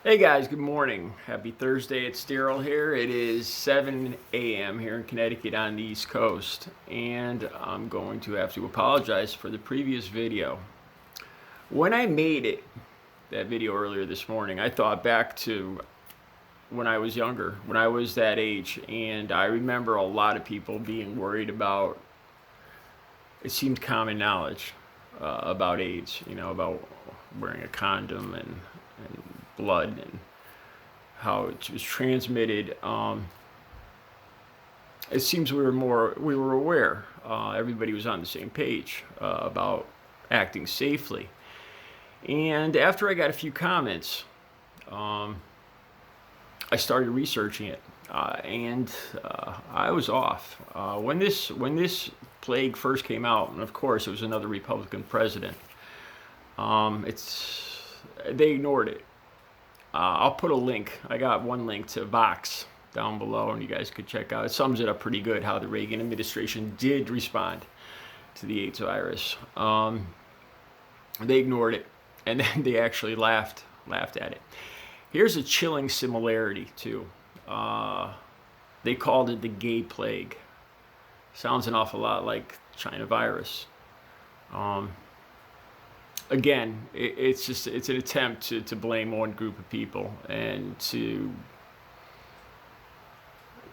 Hey guys, good morning. Happy Thursday. It's Daryl here. It is 7 a.m. here in Connecticut on the East Coast, and I'm going to have to apologize for the previous video. When I made that video earlier this morning, I thought back to when I was younger, when I was that age, and I remember a lot of people being worried about, it seemed common knowledge about AIDS, about wearing a condom and blood and how it was transmitted. It seems we were aware. Everybody was on the same page about acting safely. And after I got a few comments, I started researching it, and I was off. When this plague first came out, and of course it was another Republican president, they ignored it. I'll put a link. I got one link to Vox down below, and you guys could check out. It sums it up pretty good how the Reagan administration did respond to the AIDS virus. They ignored it, and then they actually laughed at it. Here's a chilling similarity too. They called it the gay plague. Sounds an awful lot like China virus. Again, it's an attempt to blame one group of people and to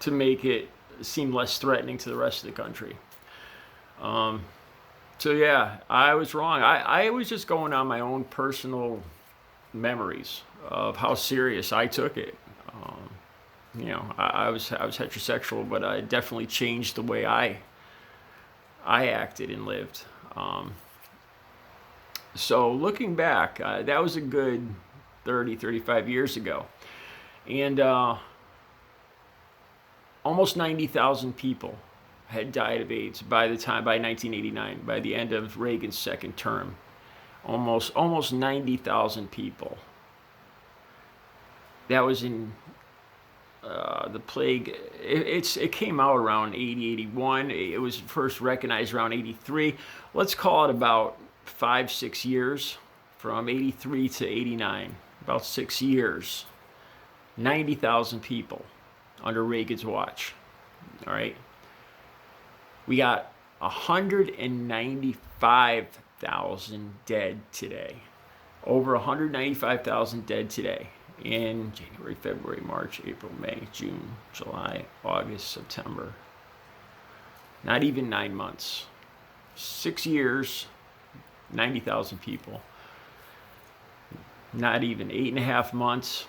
make it seem less threatening to the rest of the country. So yeah, I was wrong. I was just going on my own personal memories of how serious I took it. I was heterosexual, but I definitely changed the way I acted and lived. So looking back, that was a good 35 years ago. And almost 90,000 people had died of AIDS by 1989, by the end of Reagan's second term. Almost 90,000 people. That was in the plague. It came out around 81. It was first recognized around 83. Let's call it about 5-6 years, from 83 to 89, about 6 years. 90,000 people under Reagan's watch. All right. We got 195,000 dead today. Over 195,000 dead today in January, February, March, April, May, June, July, August, September. Not even 9 months. 6 years, 90,000 people. Not even 8.5 months.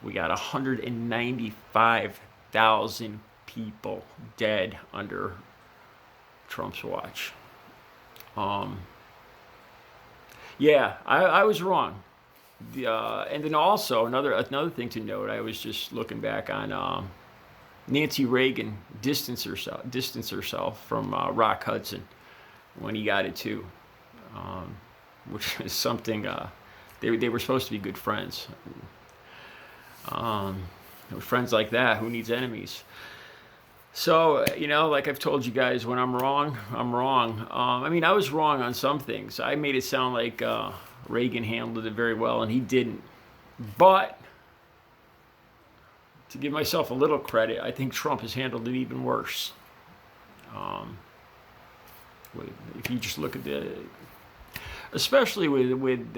We got 195,000 people dead under Trump's watch. Yeah, I was wrong. And then also another thing to note, I was just looking back on Nancy Reagan distanced herself from Rock Hudson when he got it too, which is something. They were supposed to be good friends. With friends like that, who needs enemies? So, like I've told you guys, when I'm wrong, I'm wrong. I was wrong on some things. I made it sound like Reagan handled it very well, and he didn't. But to give myself a little credit, I think Trump has handled it even worse. If you just look at especially with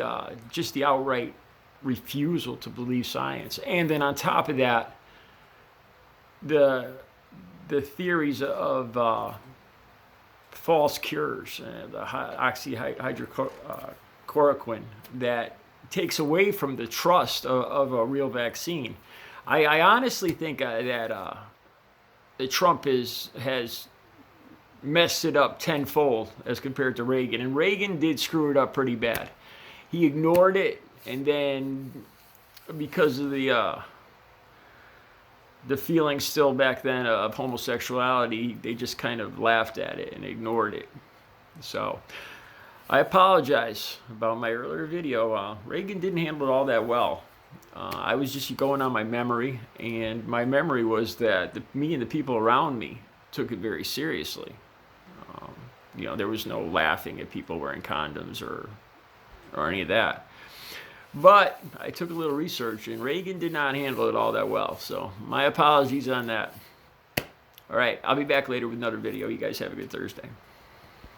just the outright refusal to believe science, and then on top of that, the theories of false cures, the oxyhydrochloroquine that takes away from the trust of a real vaccine. I honestly think that Trump has messed it up tenfold as compared to Reagan, and Reagan did screw it up pretty bad. He ignored it, and then because of the feeling still back then of homosexuality, they just kind of laughed at it and ignored it. So I apologize about my earlier video. Reagan didn't handle it all that well. I was just going on my memory, and my memory was that me and the people around me took it very seriously. There was no laughing at people wearing condoms or any of that. But I took a little research, and Reagan did not handle it all that well. So my apologies on that. All right, I'll be back later with another video. You guys have a good Thursday.